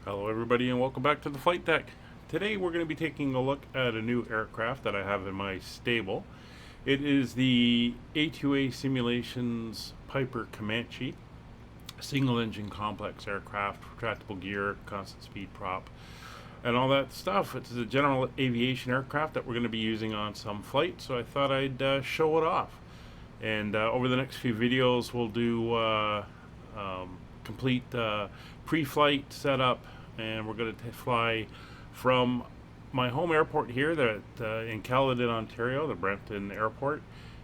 Hello everybody and welcome back to the flight deck. Today we're going to be taking a look at a new aircraft that I have in my stable. It is the A2A Simulations Piper Comanche, a single engine complex aircraft, retractable gear, constant speed prop, and all that stuff. It's a general aviation aircraft that we're going to be using on some flights, so I thought I'd show it off. And over the next few videos we'll do complete pre-flight setup, and we're going to fly from my home airport here in Caledon, Ontario, the Brampton Airport,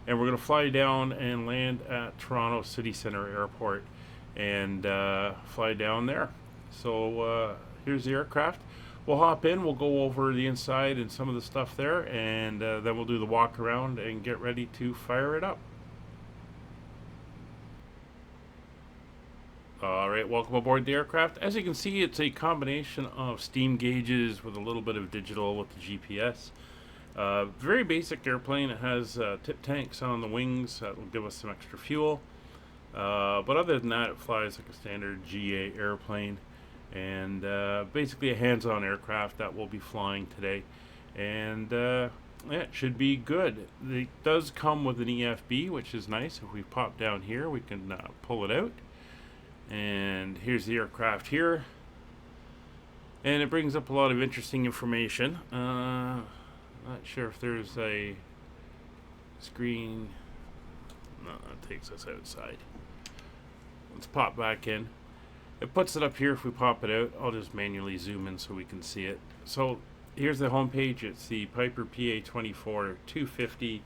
and we're going to fly down and land at Toronto City Centre Airport and fly down there. So here's the aircraft. We'll hop in, we'll go over the inside and some of the stuff there, and then we'll do the walk around and get ready to fire it up. Alright, welcome aboard the aircraft. As you can see, it's a combination of steam gauges with a little bit of digital with the GPS. Very basic airplane. It has tip tanks on the wings that will give us some extra fuel. But other than that, it flies like a standard GA airplane. And basically a hands-on aircraft that we'll be flying today. And yeah, it should be good. It does come with an EFB, which is nice. If we pop down here, we can pull it out. And here's the aircraft here, and it brings up a lot of interesting information. Not sure if there's a screen. No, that takes us outside. Let's pop back in. It puts it up here. If we pop it out, I'll just manually zoom in so we can see it. So here's the home page. It's the Piper PA-24-250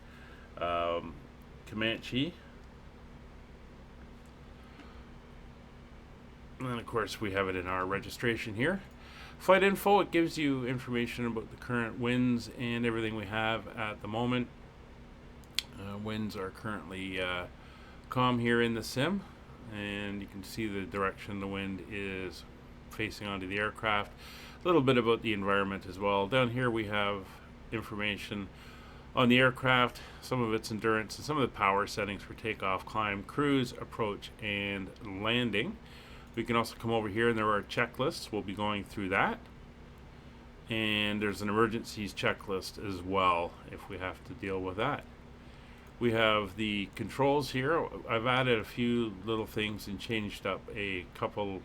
Comanche. And then of course we have it in our registration here. Flight info, it gives you information about the current winds and everything we have at the moment. Winds are currently calm here in the sim, and you can see the direction the wind is facing onto the aircraft. A little bit about the environment as well. Down here we have information on the aircraft, some of its endurance, and some of the power settings for takeoff, climb, cruise, approach, and landing. We can also come over here and there are checklists. We'll be going through that. And there's an emergencies checklist as well if we have to deal with that. We have the controls here. I've added a few little things and changed up a couple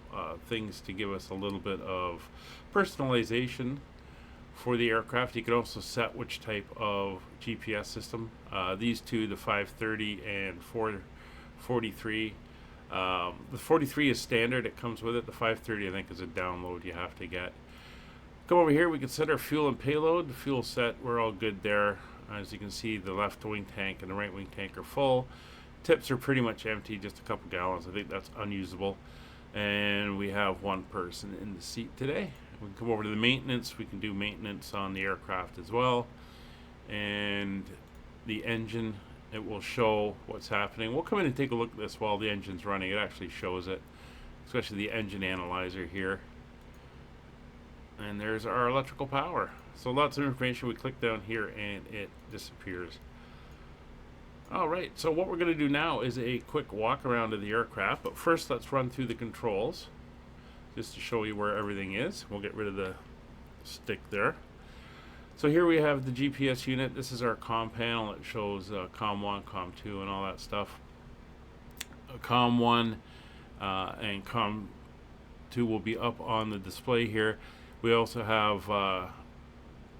things to give us a little bit of personalization for the aircraft. You can also set which type of GPS system. These two, the 530 and 443. The 43 is standard, it comes with it. The 530 I think is a download you have to get. Come over here, we can set our fuel and payload. The fuel set, we're all good there. As you can see, the left wing tank and the right wing tank are full. Tips are pretty much empty, just a couple gallons. I think that's unusable. And we have one person in the seat today. We can come over to the maintenance. We can do maintenance on the aircraft as well. And the engine, it will show what's happening. We'll come in and take a look at this while the engine's running. It actually shows it, especially the engine analyzer here. And there's our electrical power. So lots of information. We click down here and it disappears. Alright, so what we're going to do now is a quick walk around of the aircraft. But first let's run through the controls just to show you where everything is. We'll get rid of the stick there. So here we have the GPS unit. This is our COM panel. It shows COM 1, COM 2, and all that stuff. COM 1 and COM 2 will be up on the display here. We also have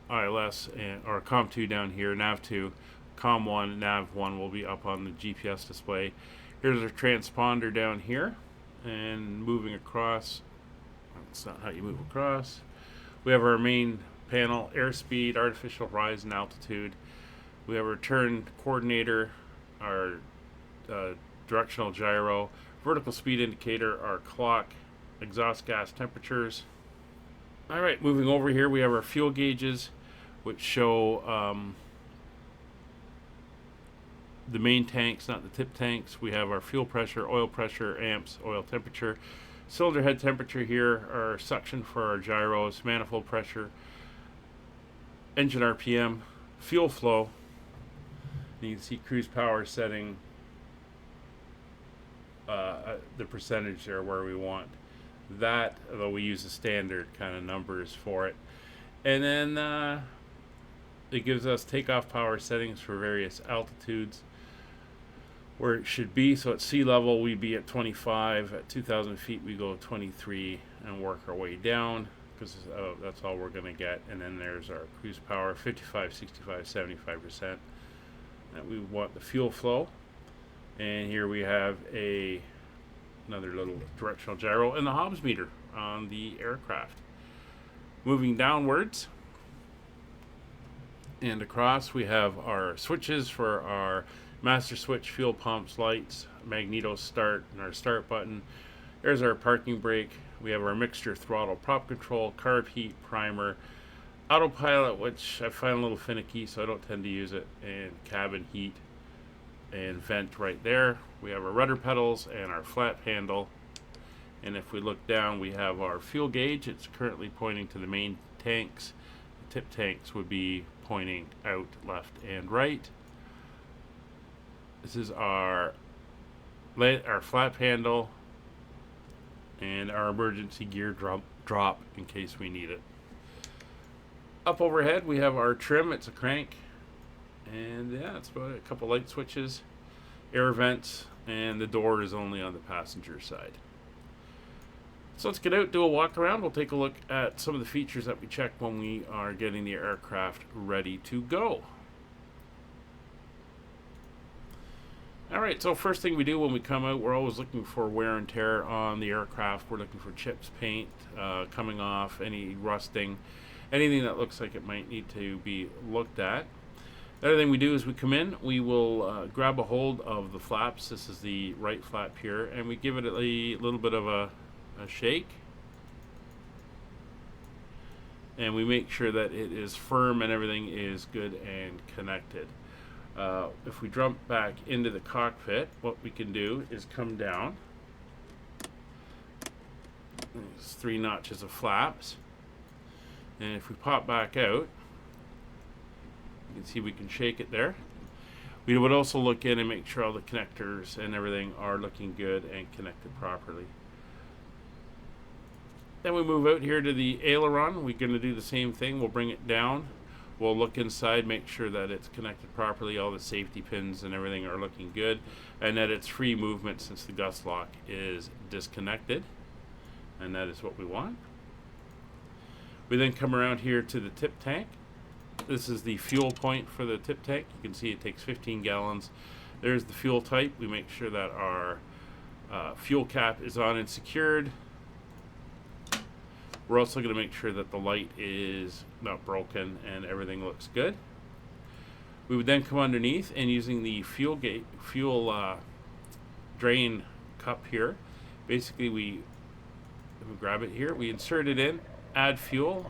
ILS or COM 2 down here, NAV 2. COM 1, NAV 1 will be up on the GPS display. Here's our transponder down here, and moving across. That's not how you move across. We have our main panel, airspeed, artificial rise and altitude. We have our turn coordinator, our directional gyro, vertical speed indicator, our clock, exhaust gas temperatures. Alright, moving over here we have our fuel gauges, which show the main tanks, not the tip tanks. We have our fuel pressure, oil pressure, amps, oil temperature, cylinder head temperature here, our suction for our gyros, manifold pressure, engine RPM, fuel flow. And you can see cruise power setting, the percentage there where we want. that, although we use the standard kind of numbers for it. And then it gives us takeoff power settings for various altitudes where it should be. So at sea level we'd be at 25, at 2,000 feet we go 23 and work our way down, because that's all we're going to get. And then there's our cruise power, 55, 65, 75%. And we want the fuel flow. And here we have another little directional gyro and the Hobbs meter on the aircraft. Moving downwards and across, we have our switches for our master switch, fuel pumps, lights, magneto start, and our start button. There's our parking brake. We have our mixture throttle, prop control, carb heat, primer, autopilot, which I find a little finicky, so I don't tend to use it, and cabin heat and vent right there. We have our rudder pedals and our flap handle. And if we look down, we have our fuel gauge. It's currently pointing to the main tanks. The tip tanks would be pointing out left and right. This is our flap handle and our emergency gear drop in case we need it. Up overhead we have our trim. It's a crank, and yeah, it's about a couple light switches, air vents, and the door is only on the passenger side. So let's get out, do a walk around. We'll take a look at some of the features that we check when we are getting the aircraft ready to go. Alright, so first thing we do when we come out, we're always looking for wear and tear on the aircraft. We're looking for chips, paint coming off, any rusting, anything that looks like it might need to be looked at. The other thing we do is we come in, we will grab a hold of the flaps. This is the right flap here, and we give it a little bit of a shake. And we make sure that it is firm and everything is good and connected. If we jump back into the cockpit, what we can do is come down. There's 3 notches of flaps. And if we pop back out, you can see we can shake it there. We would also look in and make sure all the connectors and everything are looking good and connected properly. Then we move out here to the aileron. We're going to do the same thing. We'll bring it down. We'll look inside, make sure that it's connected properly. All the safety pins and everything are looking good, and that it's free movement since the gust lock is disconnected, and that is what we want. We then come around here to the tip tank. This is the fuel point for the tip tank. You can see it takes 15 gallons. There's the fuel type. We make sure that our fuel cap is on and secured. We're also going to make sure that the light is not broken and everything looks good. We would then come underneath, and using the fuel drain cup here, basically we grab it here, we insert it in, add fuel.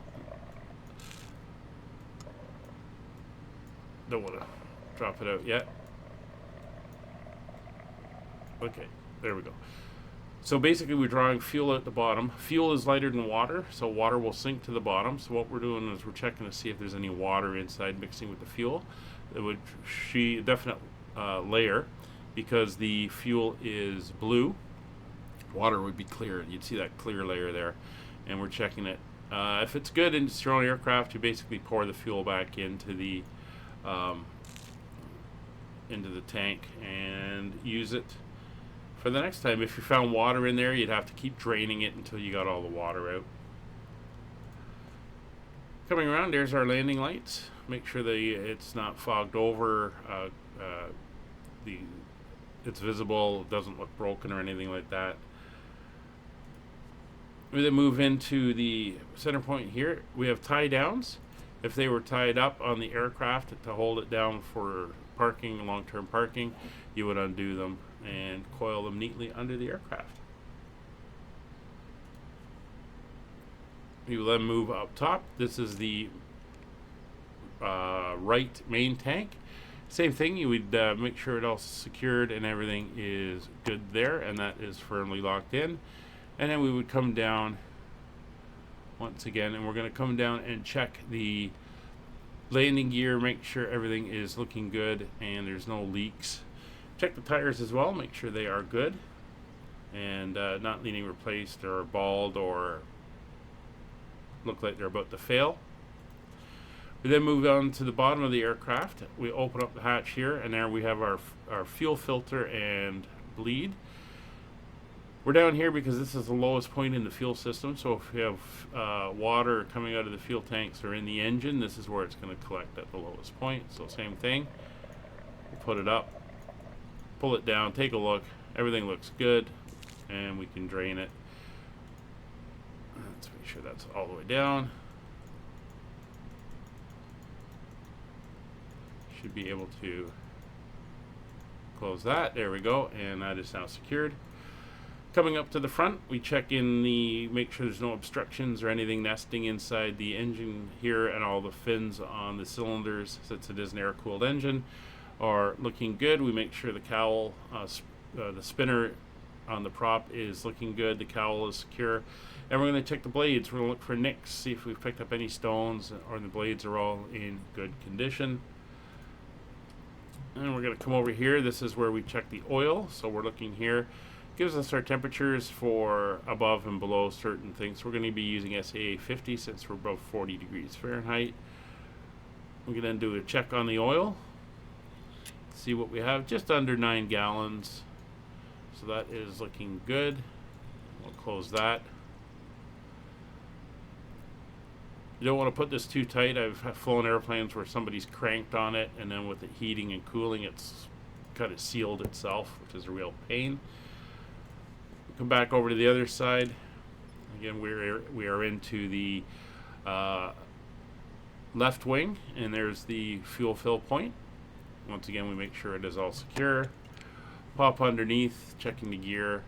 Don't want to drop it out yet. Okay, there we go. So basically we're drawing fuel at the bottom. Fuel is lighter than water, so water will sink to the bottom. So what we're doing is we're checking to see if there's any water inside mixing with the fuel. It would see a definite layer, because the fuel is blue. Water would be clear. You'd see that clear layer there, and we're checking it. If it's good and it's your own aircraft, you basically pour the fuel back into the tank and use it for the next time. If you found water in there, you'd have to keep draining it until you got all the water out. Coming around, there's our landing lights. Make sure that it's not fogged over, it's visible, it doesn't look broken or anything like that. We then move into the center point here. We have tie downs. If they were tied up on the aircraft to hold it down for parking, long-term parking, you would undo them and coil them neatly under the aircraft. We will then move up top. This is the right main tank. Same thing, you would make sure it all secured and everything is good there, and that is firmly locked in. And then we would come down once again, and we're going to come down and check the landing gear, make sure everything is looking good and there's no leaks. Check the tires as well, make sure they are good. and not needing replaced or bald or look like they're about to fail. We then move on to the bottom of the aircraft. We open up the hatch here, and there we have our fuel filter and bleed. We're down here because this is the lowest point in the fuel system, so if you have water coming out of the fuel tanks or in the engine, this is where it's going to collect at the lowest point. So same thing. We'll put it up, pull it down, take a look. Everything looks good, and we can drain it. Let's make sure that's all the way down. Should be able to close that. There we go, and that is now secured. Coming up to the front, we check in make sure there's no obstructions or anything nesting inside the engine here, and all the fins on the cylinders, since it is an air-cooled engine, are looking good. We make sure the cowl, the spinner on the prop is looking good, the cowl is secure, and we're going to check the blades. We're going to look for nicks, see if we've picked up any stones or the blades are all in good condition. And we're going to come over here. This is where we check the oil, so we're looking here. Gives us our temperatures for above and below certain things. So we're going to be using SAA50 since we're above 40 degrees Fahrenheit. We can then do a check on the oil. See what we have, just under 9 gallons. So that is looking good. We'll close that. You don't want to put this too tight. I've flown airplanes where somebody's cranked on it, and then with the heating and cooling, it's kind of sealed itself, which is a real pain. Come back over to the other side. Again, we are into the left wing, and there's the fuel fill point. Once again, we make sure it is all secure. Pop underneath, checking the gear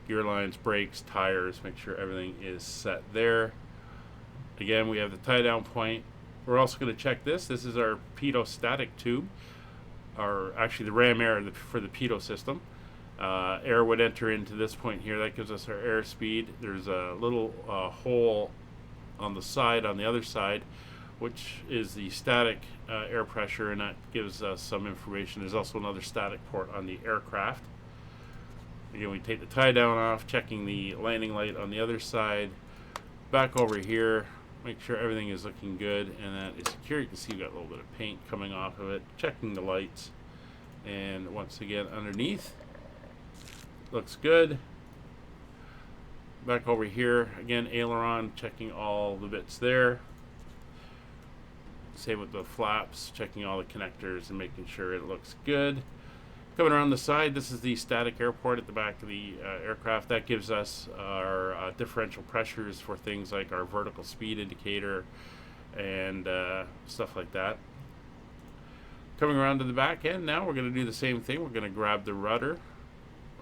lines, brakes, tires, make sure everything is set there. Again, we have the tie down point. We're also going to check this. This is our pitot static tube, or actually the ram air for the pitot system. Air would enter into this point here. That gives us our airspeed. There's a little hole on the side, on the other side, which is the static air pressure, and that gives us some information. There's also another static port on the aircraft. Again, we take the tie down off, checking the landing light on the other side. Back over here, make sure everything is looking good and that is secure. You can see we've got a little bit of paint coming off of it. Checking the lights, and once again underneath, looks good. Back over here, again aileron, checking all the bits there. Same with the flaps, checking all the connectors and making sure it looks good. Coming around the side, this is the static airport at the back of the aircraft. That gives us our differential pressures for things like our vertical speed indicator and stuff like that. Coming around to the back end now, we're going to do the same thing. We're going to grab the rudder,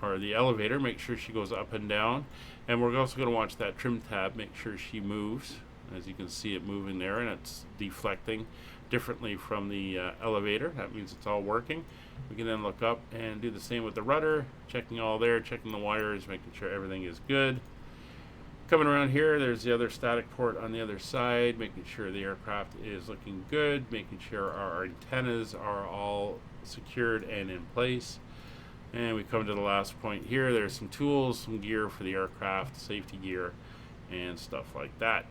or the elevator, make sure she goes up and down. And we're also going to watch that trim tab, make sure she moves. As you can see it moving there, and it's deflecting differently from the elevator. That means it's all working. We can then look up and do the same with the rudder, checking all there, checking the wires, making sure everything is good. Coming around here, there's the other static port on the other side, making sure the aircraft is looking good, making sure our antennas are all secured and in place. And we come to the last point here. There's some tools, some gear for the aircraft, safety gear, and stuff like that.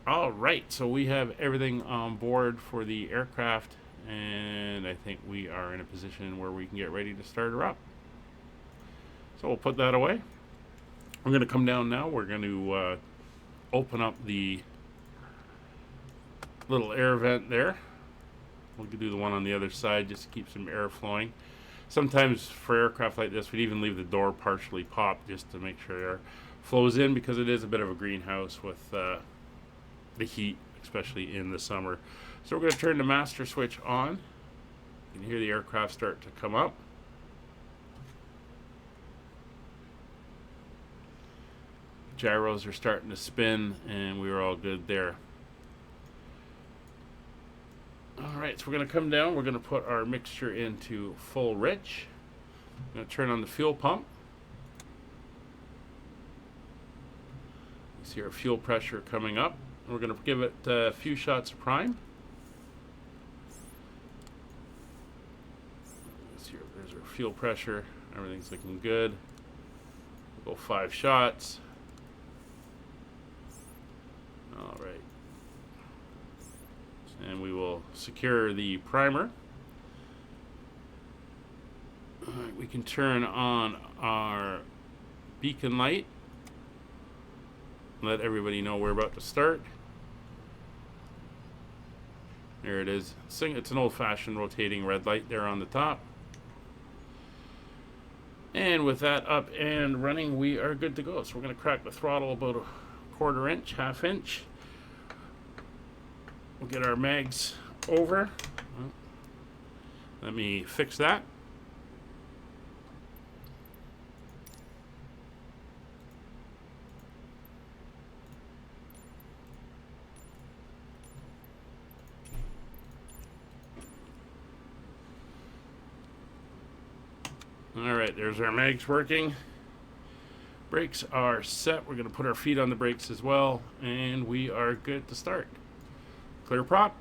All right, so we have everything on board for the aircraft, and I think we are in a position where we can get ready to start her up. So we'll put that away. We're going to come down now. We're going to open up the little air vent there. We'll do the one on the other side just to keep some air flowing. Sometimes for aircraft like this, we'd even leave the door partially popped just to make sure air flows in, because it is a bit of a greenhouse with the heat, especially in the summer. So we're going to turn the master switch on. You can hear the aircraft start to come up. Gyros are starting to spin, and we were all good there. Alright, so we're going to come down. We're going to put our mixture into full rich. I'm going to turn on the fuel pump. You see our fuel pressure coming up. We're going to give it a few shots of prime. There's our fuel pressure. Everything's looking good. We'll go 5 shots. All right. And we will secure the primer. All right, we can turn on our beacon light. Let everybody know we're about to start. There it is. It's an old-fashioned rotating red light there on the top. And with that up and running, we are good to go. So we're going to crack the throttle about a 1/4 inch, 1/2 inch. We'll get our mags over. Let me fix that. Alright, there's our mags working. Brakes are set. We're going to put our feet on the brakes as well, and we are good to start. Clear prop.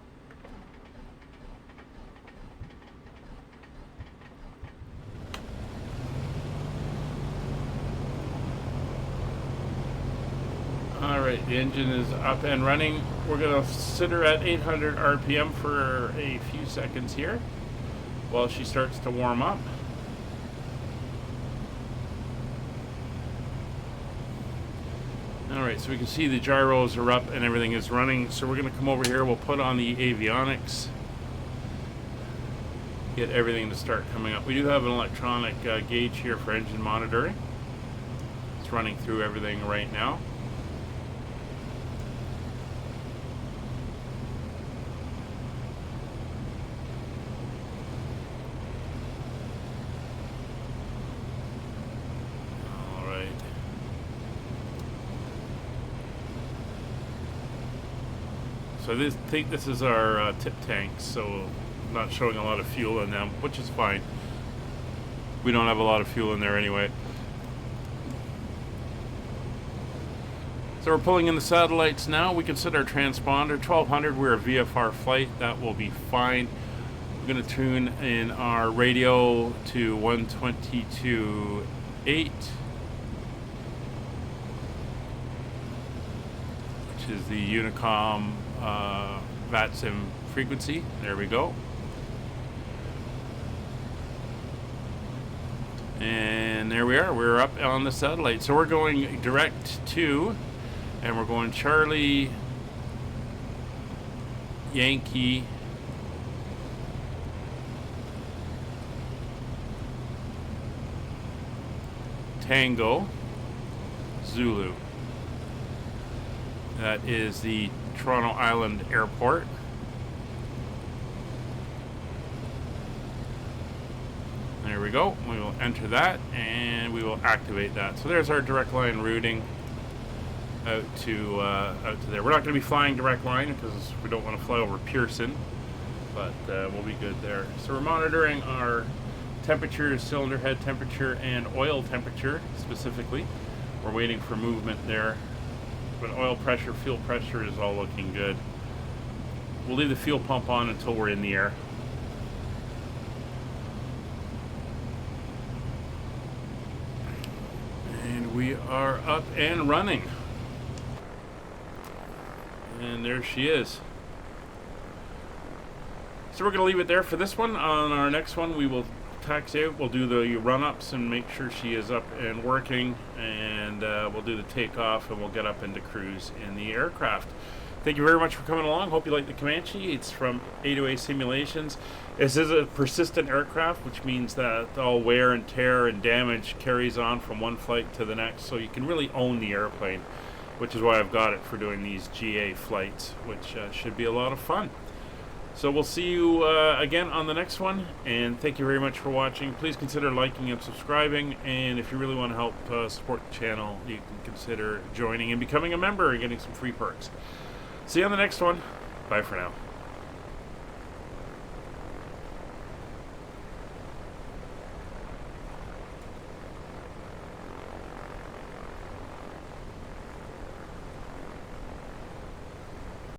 Alright, the engine is up and running. We're going to sit her at 800 RPM for a few seconds here while she starts to warm up. Alright, so we can see the gyros are up and everything is running. So we're going to come over here, we'll put on the avionics, get everything to start coming up. We do have an electronic gauge here for engine monitoring. It's running through everything right now. So I think this is our tip tanks, so not showing a lot of fuel in them, which is fine. We don't have a lot of fuel in there anyway. So we're pulling in the satellites now. We can set our transponder 1200. We're a VFR flight. That will be fine. We're going to tune in our radio to 122.8. Is the Honeycomb VATSIM frequency. There we go. And there we are. We're up on the satellite. So we're going direct to, and we're going Charlie, Yankee, Tango, Zulu. That is the Toronto Island Airport. There we go. We will enter that and we will activate that. So there's our direct line routing out to there. We're not going to be flying direct line because we don't want to fly over Pearson, but we'll be good there. So we're monitoring our temperature, cylinder head temperature, and oil temperature specifically. We're waiting for movement there. But oil pressure, fuel pressure is all looking good. We'll leave the fuel pump on until we're in the air. And we are up and running. And there she is. So we're going to leave it there for this one. On our next one, we will taxi out. We'll do the run-ups and make sure she is up and working, and we'll do the takeoff, and we'll get up into cruise in the aircraft. Thank you very much for coming along. Hope you like the Comanche. It's from A2A Simulations. This is a persistent aircraft, which means that all wear and tear and damage carries on from one flight to the next, so you can really own the airplane, which is why I've got it for doing these GA flights, which should be a lot of fun. So we'll see you again on the next one, and thank you very much for watching. Please consider liking and subscribing, and if you really want to help support the channel, you can consider joining and becoming a member and getting some free perks. See you on the next one. Bye for now.